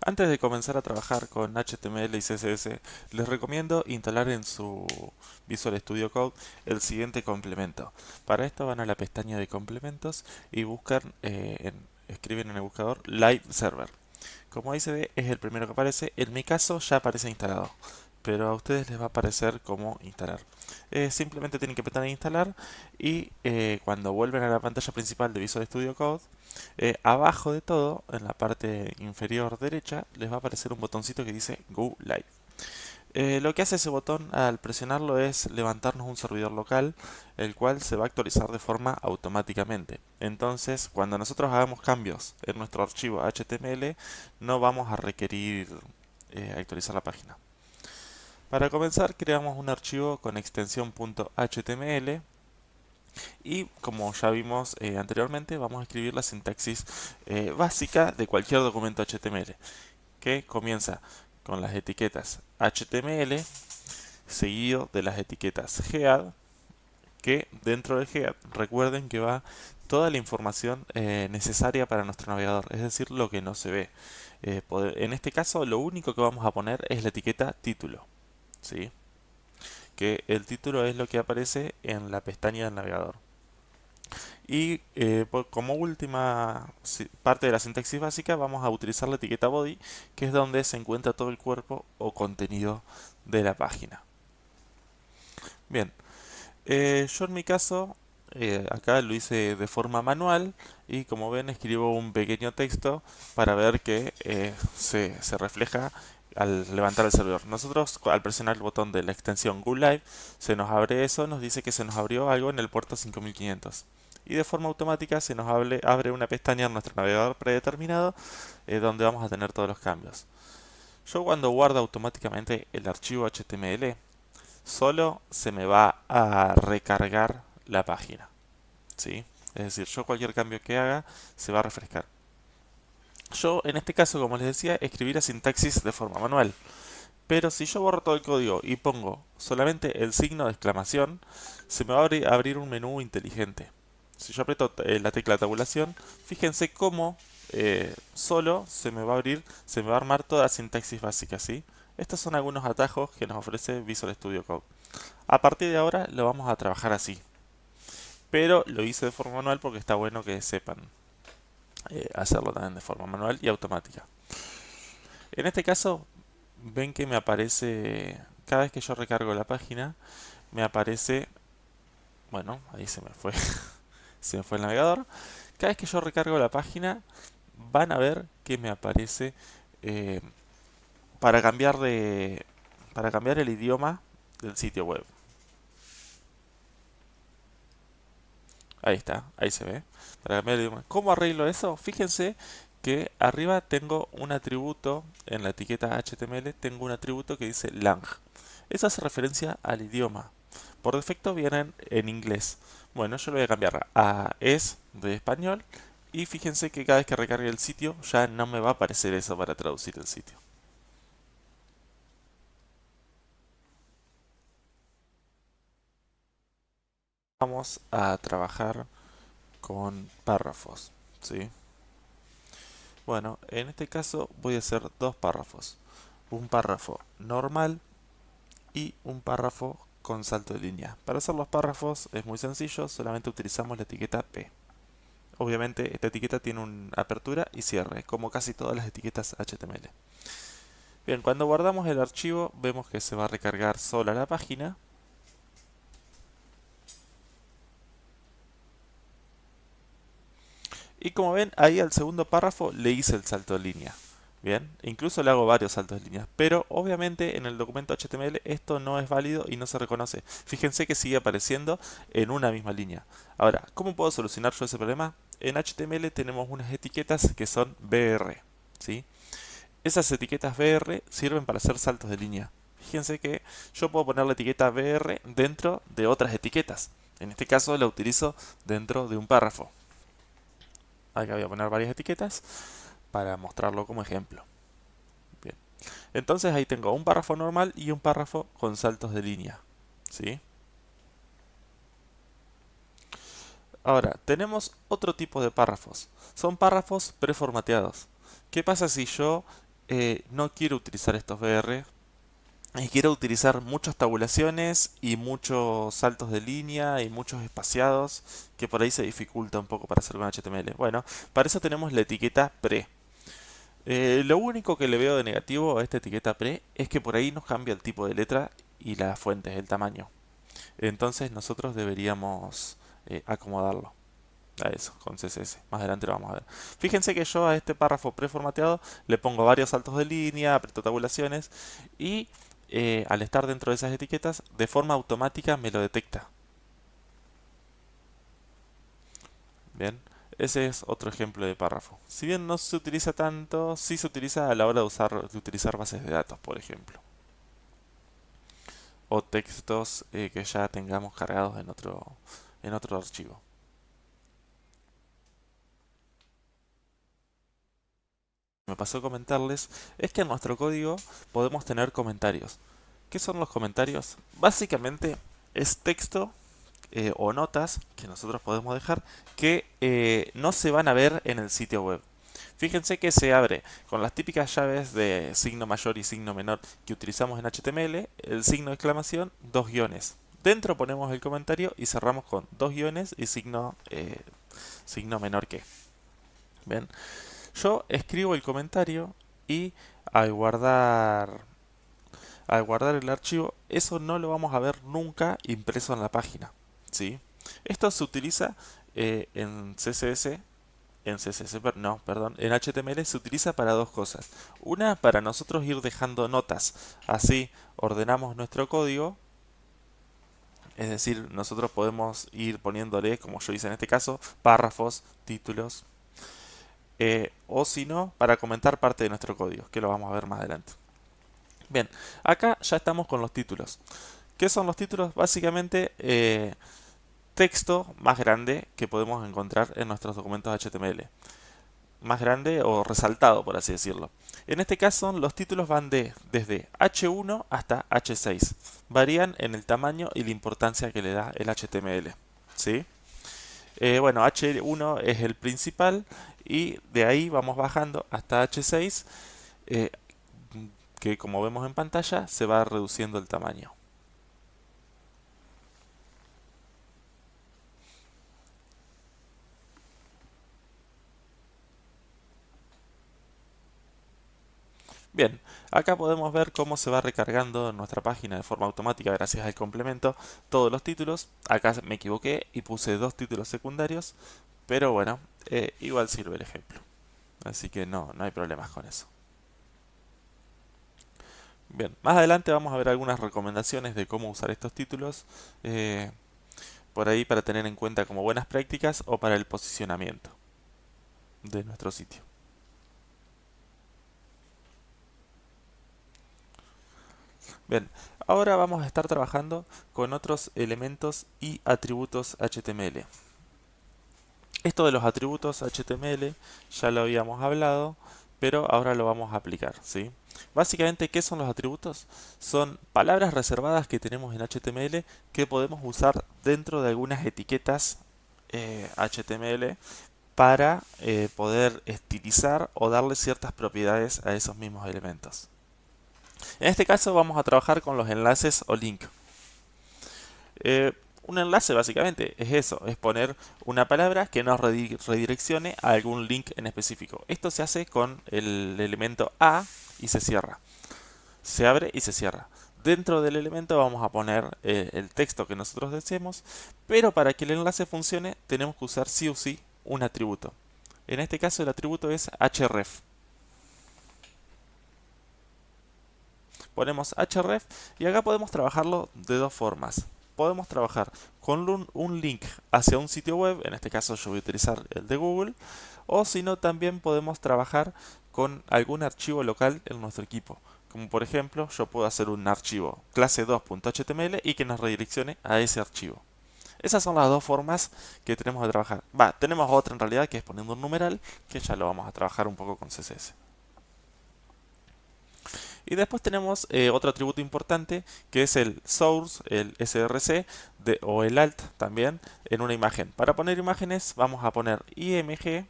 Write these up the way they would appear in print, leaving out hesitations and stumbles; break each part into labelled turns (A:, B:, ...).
A: Antes de comenzar a trabajar con HTML y CSS, les recomiendo instalar en su Visual Studio Code el siguiente complemento. Para esto van a la pestaña de complementos y buscan, escriben en el buscador Live Server. Como ahí se ve, es el primero que aparece. En mi caso ya aparece instalado, pero a ustedes les va a aparecer cómo instalar. Simplemente tienen que apretar en instalar y cuando vuelven a la pantalla principal de Visual Studio Code, abajo de todo, en la parte inferior derecha, les va a aparecer un botoncito que dice Go Live. Lo que hace ese botón al presionarlo es levantarnos un servidor local, el cual se va a actualizar de forma automáticamente. Entonces, cuando nosotros hagamos cambios en nuestro archivo HTML, no vamos a requerir actualizar la página. Para comenzar, creamos un archivo con extensión .html y como ya vimos anteriormente, vamos a escribir la sintaxis básica de cualquier documento HTML, que comienza con las etiquetas HTML seguido de las etiquetas head, que dentro del head recuerden que va toda la información necesaria para nuestro navegador, es decir, lo que no se ve. En este caso, lo único que vamos a poner es la etiqueta título, ¿sí? Que el título es lo que aparece en la pestaña del navegador. Y como última parte de la sintaxis básica vamos a utilizar la etiqueta body, que es donde se encuentra todo el cuerpo o contenido de la página. Bien, yo en mi caso acá lo hice de forma manual y como ven escribo un pequeño texto para ver que se refleja al levantar el servidor. Nosotros al presionar el botón de la extensión Go Live se nos abre eso, nos dice que se nos abrió algo en el puerto 5500 y de forma automática se nos abre una pestaña en nuestro navegador predeterminado donde vamos a tener todos los cambios. Yo cuando guardo automáticamente el archivo HTML solo se me va a recargar la página, ¿sí? Es decir, yo cualquier cambio que haga se va a refrescar. Yo en este caso, como les decía, escribí la sintaxis de forma manual. Pero si yo borro todo el código y pongo solamente el signo de exclamación, se me va a abrir un menú inteligente. Si yo aprieto la tecla tabulación, fíjense cómo solo se me va a abrir, se me va a armar toda la sintaxis básica, ¿sí? Estos son algunos atajos que nos ofrece Visual Studio Code. A partir de ahora lo vamos a trabajar así. Pero lo hice de forma manual porque está bueno que sepan hacerlo también de forma manual y automática. En este caso, ven que me aparece, cada vez que yo recargo la página, me aparece, bueno, ahí se me fue, se me fue el navegador. Cada vez que yo recargo la página, van a ver que me aparece eh, para cambiar para cambiar el idioma del sitio web. Ahí está, ahí se ve. Para cambiar el idioma. ¿Cómo arreglo eso? Fíjense que arriba tengo un atributo, en la etiqueta HTML tengo un atributo que dice lang. Eso hace referencia al idioma. Por defecto vienen en inglés. Bueno, yo lo voy a cambiar a es de español y fíjense que cada vez que recargue el sitio ya no me va a aparecer eso para traducir el sitio. Vamos a trabajar con párrafos, ¿sí? Bueno, en este caso voy a hacer dos párrafos. Un párrafo normal y un párrafo con salto de línea. Para hacer los párrafos es muy sencillo, solamente utilizamos la etiqueta P. Obviamente esta etiqueta tiene una apertura y cierre, como casi todas las etiquetas HTML. Bien, cuando guardamos el archivo vemos que se va a recargar sola la página. Y como ven, ahí al segundo párrafo le hice el salto de línea. Bien, incluso le hago varios saltos de líneas, pero obviamente en el documento HTML esto no es válido y no se reconoce. Fíjense que sigue apareciendo en una misma línea. Ahora, ¿cómo puedo solucionar yo ese problema? En HTML tenemos unas etiquetas que son BR, ¿sí? Esas etiquetas BR sirven para hacer saltos de línea. Fíjense que yo puedo poner la etiqueta BR dentro de otras etiquetas. En este caso la utilizo dentro de un párrafo. Acá voy a poner varias etiquetas para mostrarlo como ejemplo. Bien. Entonces ahí tengo un párrafo normal y un párrafo con saltos de línea, ¿sí? Ahora, tenemos otro tipo de párrafos. Son párrafos preformateados. ¿Qué pasa si yo no quiero utilizar estos BR y quiero utilizar muchas tabulaciones y muchos saltos de línea y muchos espaciados que por ahí se dificulta un poco para hacer con HTML. Bueno, para eso tenemos la etiqueta pre. Lo único que le veo de negativo a esta etiqueta pre es que por ahí nos cambia el tipo de letra y las fuentes, el tamaño. Entonces nosotros deberíamos acomodarlo a eso con CSS. Más adelante lo vamos a ver. Fíjense que yo a este párrafo preformateado le pongo varios saltos de línea, aprieto tabulaciones y al estar dentro de esas etiquetas, de forma automática me lo detecta. Bien, ese es otro ejemplo de párrafo. Si bien no se utiliza tanto, sí se utiliza a la hora de utilizar bases de datos, por ejemplo. O textos que ya tengamos cargados en otro archivo. Me pasó a comentarles es que en nuestro código podemos tener comentarios. ¿Qué son los comentarios? Básicamente es texto o notas que nosotros podemos dejar que no se van a ver en el sitio web. Fíjense que se abre con las típicas llaves de signo mayor y signo menor que utilizamos en HTML, el signo de exclamación, dos guiones. Dentro ponemos el comentario y cerramos con dos guiones y signo menor que. Bien, yo escribo el comentario y al guardar, al guardar el archivo, eso no lo vamos a ver nunca impreso en la página. ¿Sí? Esto se utiliza en CSS, no, perdón, en HTML se utiliza para dos cosas. Una, para nosotros ir dejando notas. Así ordenamos nuestro código. Es decir, nosotros podemos ir poniéndole, como yo hice en este caso, párrafos, títulos, o si no, para comentar parte de nuestro código, que lo vamos a ver más adelante. Bien, acá ya estamos con los títulos. ¿Qué son los títulos? Básicamente texto más grande que podemos encontrar en nuestros documentos HTML. Más grande o resaltado, por así decirlo. En este caso, los títulos van desde H1 hasta H6. Varían en el tamaño y la importancia que le da el HTML. ¿Sí? Bueno, H1 es el principal y de ahí vamos bajando hasta H6, eh, que como vemos en pantalla se va reduciendo el tamaño. Bien, acá podemos ver cómo se va recargando en nuestra página de forma automática gracias al complemento todos los títulos. Acá me equivoqué y puse dos títulos secundarios, pero bueno, igual sirve el ejemplo. Así que no hay problemas con eso. Bien, más adelante vamos a ver algunas recomendaciones de cómo usar estos títulos por ahí para tener en cuenta como buenas prácticas o para el posicionamiento de nuestro sitio. Bien, ahora vamos a estar trabajando con otros elementos y atributos HTML. Esto de los atributos HTML ya lo habíamos hablado, pero ahora lo vamos a aplicar, ¿sí? Básicamente, ¿qué son los atributos? Son palabras reservadas que tenemos en HTML que podemos usar dentro de algunas etiquetas HTML para poder estilizar o darle ciertas propiedades a esos mismos elementos. En este caso vamos a trabajar con los enlaces o link. Eh, un enlace básicamente es eso, es poner una palabra que nos redireccione a algún link en específico. Esto se hace con el elemento A y se cierra. Se abre y se cierra. Dentro del elemento vamos a poner el texto que nosotros deseemos, pero para que el enlace funcione tenemos que usar sí o sí un atributo. En este caso el atributo es href. Ponemos href y acá podemos trabajarlo de dos formas. Podemos trabajar con un link hacia un sitio web, en este caso yo voy a utilizar el de Google, o si no también podemos trabajar con algún archivo local en nuestro equipo. Como por ejemplo, yo puedo hacer un archivo clase2.html y que nos redireccione a ese archivo. Esas son las dos formas que tenemos de trabajar. Tenemos otra en realidad que es poniendo un numeral, que ya lo vamos a trabajar un poco con CSS. Y después tenemos otro atributo importante que es el source, el src o el alt también en una imagen. Para poner imágenes vamos a poner img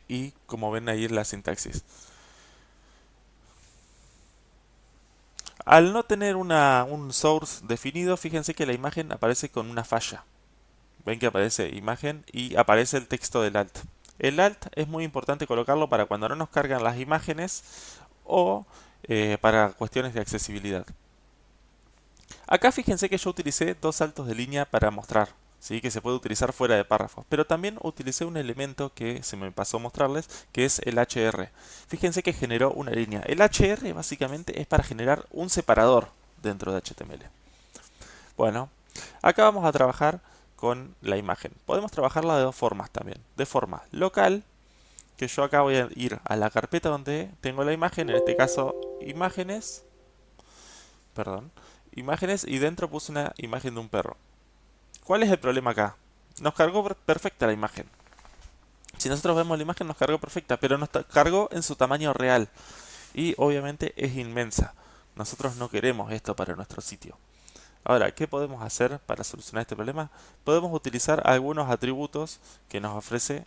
A: y como ven ahí en la sintaxis. Al no tener un source definido, fíjense que la imagen aparece con una falla. Ven que aparece imagen y aparece el texto del alt. El alt es muy importante colocarlo para cuando no nos cargan las imágenes o para cuestiones de accesibilidad. Acá fíjense que yo utilicé dos saltos de línea para mostrar, ¿sí? Que se puede utilizar fuera de párrafos, pero también utilicé un elemento que se me pasó a mostrarles, que es el HR. Fíjense que generó una línea. El HR básicamente es para generar un separador dentro de HTML. Bueno, acá vamos a trabajar con la imagen. Podemos trabajarla de dos formas también. De forma local, que yo acá voy a ir a la carpeta donde tengo la imagen, en este caso imágenes, perdón, imágenes, y dentro puse una imagen de un perro. ¿Cuál es el problema acá? Nos cargó perfecta la imagen. Si nosotros vemos la imagen nos cargó perfecta, pero nos cargó en su tamaño real. Y obviamente es inmensa. Nosotros no queremos esto para nuestro sitio. Ahora, ¿qué podemos hacer para solucionar este problema? Podemos utilizar algunos atributos que nos ofrece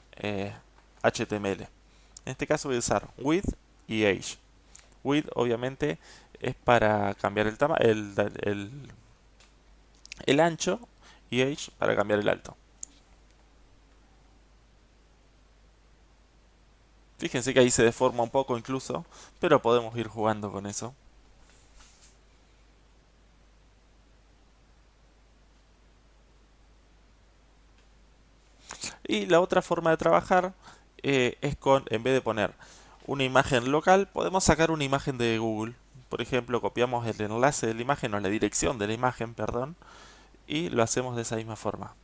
A: HTML. En este caso voy a usar width y age. Width obviamente es para cambiar el ancho, y age para cambiar el alto. Fíjense que ahí se deforma un poco incluso, pero podemos ir jugando con eso. Y la otra forma de trabajar es con, en vez de poner una imagen local, podemos sacar una imagen de Google. Por ejemplo, copiamos el enlace de la imagen o la dirección de la imagen, perdón, y lo hacemos de esa misma forma.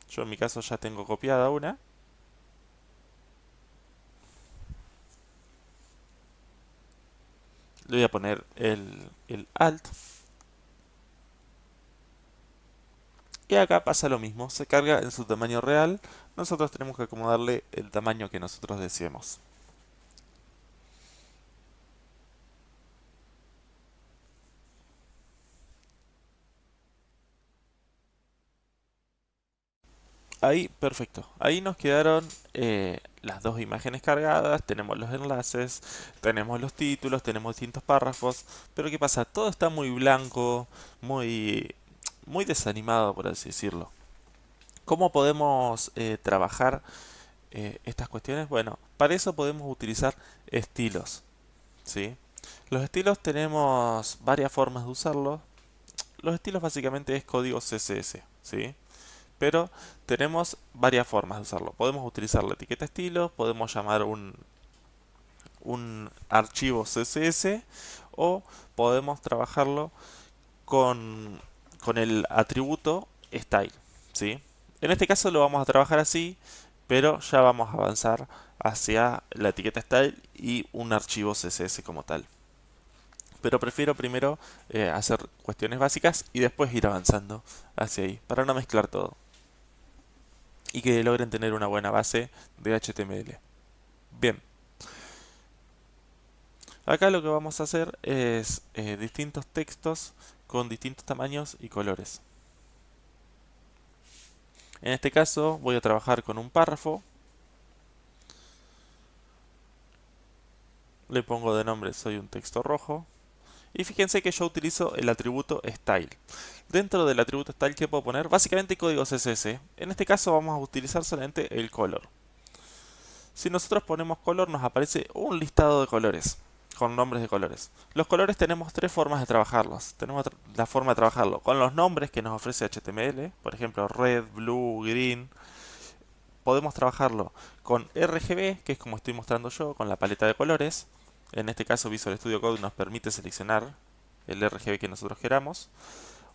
A: Yo en mi caso ya tengo copiada una. Le voy a poner el alt. Y acá pasa lo mismo, se carga en su tamaño real. Nosotros tenemos que acomodarle el tamaño que nosotros deseemos. Ahí, perfecto. Ahí nos quedaron las dos imágenes cargadas, tenemos los enlaces, tenemos los títulos, tenemos distintos párrafos. Pero ¿qué pasa? Todo está muy blanco, muy desanimado, por así decirlo. ¿Cómo podemos trabajar estas cuestiones? Bueno, para eso podemos utilizar estilos, ¿sí? Los estilos tenemos varias formas de usarlos. Los estilos básicamente es código CSS, ¿sí? Pero tenemos varias formas de usarlo. Podemos utilizar la etiqueta estilo, podemos llamar un archivo CSS o podemos trabajarlo con, con el atributo style, ¿sí? En este caso lo vamos a trabajar así, pero ya vamos a avanzar hacia la etiqueta style y un archivo CSS como tal. Pero prefiero primero hacer cuestiones básicas y después ir avanzando hacia ahí, para no mezclar todo y que logren tener una buena base de HTML. Bien, acá lo que vamos a hacer es distintos textos con distintos tamaños y colores. En este caso voy a trabajar con un párrafo. Le pongo de nombre soy un texto rojo. Y fíjense que yo utilizo el atributo style. Dentro del atributo style, ¿qué puedo poner? Básicamente código CSS. En este caso vamos a utilizar solamente el color. Si nosotros ponemos color nos aparece un listado de colores con nombres de colores. Los colores tenemos tres formas de trabajarlos. Tenemos la forma de trabajarlo con los nombres que nos ofrece HTML, por ejemplo red, blue, green. Podemos trabajarlo con RGB, que es como estoy mostrando yo, con la paleta de colores. En este caso Visual Studio Code nos permite seleccionar el RGB que nosotros queramos.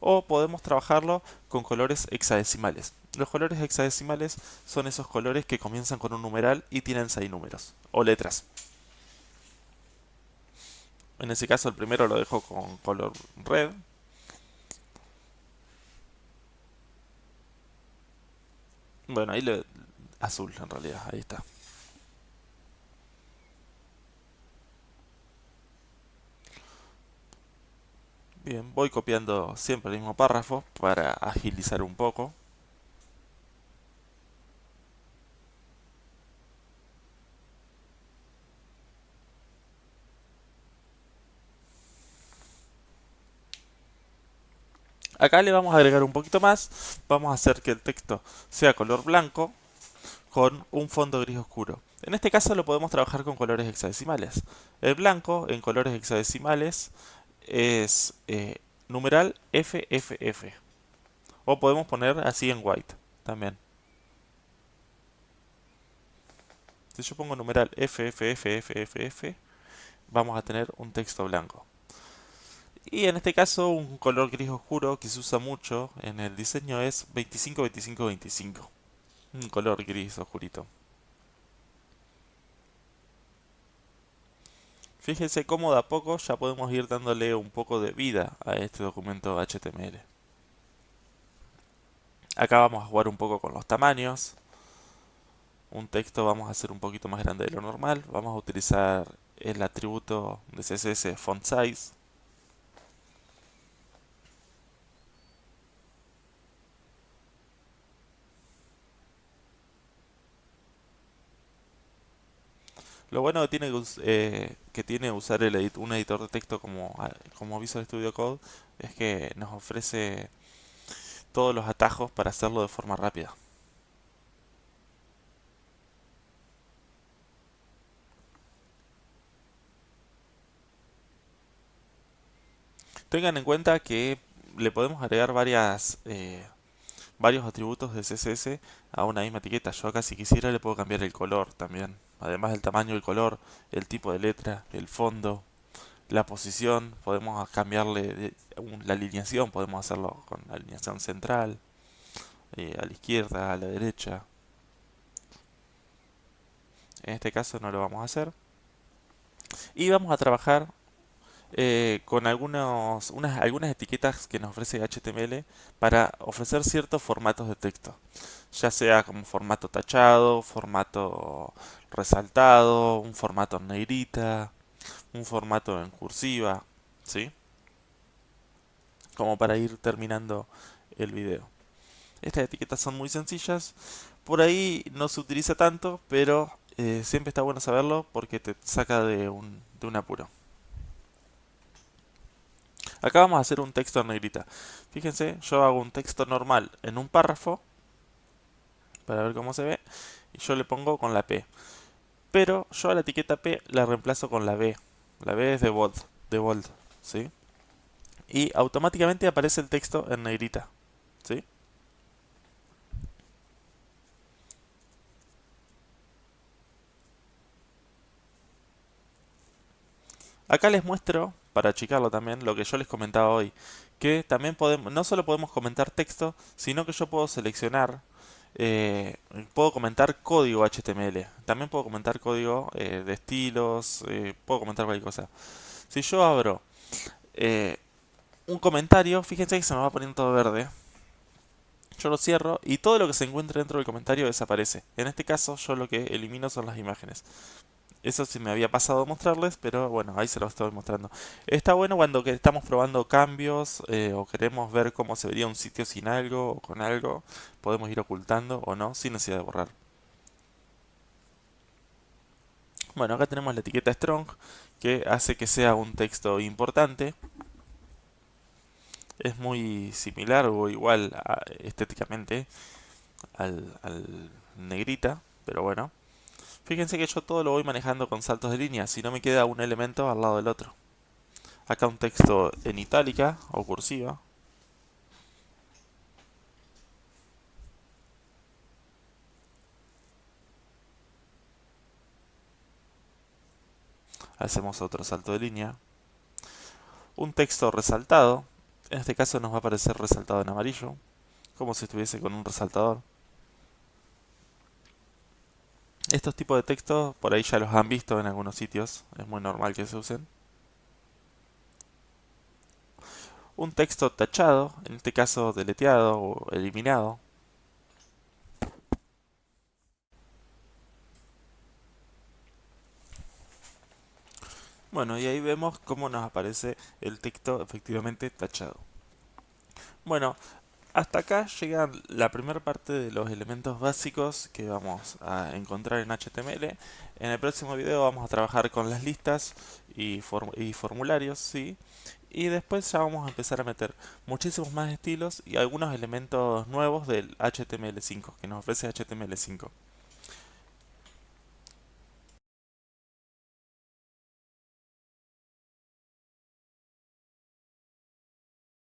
A: O podemos trabajarlo con colores hexadecimales. Los colores hexadecimales son esos colores que comienzan con un numeral y tienen 6 números, o letras. En ese caso el primero lo dejo con color red. Bueno, azul en realidad, ahí está. Bien, voy copiando siempre el mismo párrafo para agilizar un poco. Acá le vamos a agregar un poquito más, vamos a hacer que el texto sea color blanco con un fondo gris oscuro. En este caso lo podemos trabajar con colores hexadecimales. El blanco en colores hexadecimales es numeral FFF. O podemos poner así en white también. Si yo pongo numeral FFFFFF, vamos a tener un texto blanco. Y en este caso un color gris oscuro que se usa mucho en el diseño es 25-25-25. Un color gris oscurito. Fíjense cómo de a poco ya podemos ir dándole un poco de vida a este documento HTML. Acá vamos a jugar un poco con los tamaños. Un texto vamos a hacer un poquito más grande de lo normal. Vamos a utilizar el atributo de CSS font size. Lo bueno que tiene usar un editor de texto como Visual Studio Code es que nos ofrece todos los atajos para hacerlo de forma rápida. Tengan en cuenta que le podemos agregar varios atributos de CSS a una misma etiqueta. Yo acá si quisiera le puedo cambiar el color también. Además del tamaño del color, el tipo de letra, el fondo, la posición. Podemos cambiarle la alineación, podemos hacerlo con la alineación central, a la izquierda, a la derecha. En este caso no lo vamos a hacer. Y vamos a trabajar con algunas etiquetas que nos ofrece HTML para ofrecer ciertos formatos de texto, ya sea como formato tachado, formato resaltado, un formato en negrita, un formato en cursiva, ¿sí? Como para ir terminando el video. Estas etiquetas son muy sencillas, por ahí no se utiliza tanto, pero siempre está bueno saberlo porque te saca de un apuro. Acá vamos a hacer un texto en negrita. Fíjense, yo hago un texto normal en un párrafo, para ver cómo se ve, y yo le pongo con la P. Pero yo a la etiqueta P la reemplazo con la B. La B es de bold, ¿sí? Y automáticamente aparece el texto en negrita, ¿sí? Acá les muestro, para achicarlo también, lo que yo les comentaba hoy, que también podemos, no solo podemos comentar texto, sino que yo puedo seleccionar, puedo comentar código HTML, también puedo comentar código de estilos, puedo comentar cualquier cosa. Si yo abro eh, un comentario, fíjense que se me va poniendo todo verde. Yo lo cierro y todo lo que se encuentre dentro del comentario desaparece. En este caso yo lo que elimino son las imágenes. Eso sí me había pasado a mostrarles, pero bueno, ahí se lo estoy mostrando. Está bueno cuando estamos probando cambios o queremos ver cómo se vería un sitio sin algo o con algo. Podemos ir ocultando o no, sin necesidad de borrar. Bueno, acá tenemos la etiqueta strong, que hace que sea un texto importante. Es muy similar o igual estéticamente al negrita, pero bueno. Fíjense que yo todo lo voy manejando con saltos de línea, si no me queda un elemento al lado del otro. Acá un texto en itálica o cursiva. Hacemos otro salto de línea. Un texto resaltado. En este caso nos va a aparecer resaltado en amarillo, como si estuviese con un resaltador. Estos tipos de textos por ahí ya los han visto en algunos sitios, es muy normal que se usen. Un texto tachado, en este caso deleteado o eliminado. Bueno, y ahí vemos cómo nos aparece el texto efectivamente tachado. Bueno, hasta acá llega la primera parte de los elementos básicos que vamos a encontrar en HTML. En el próximo video vamos a trabajar con las listas y formularios, ¿sí? Y después ya vamos a empezar a meter muchísimos más estilos y algunos elementos nuevos del HTML5 que nos ofrece HTML5.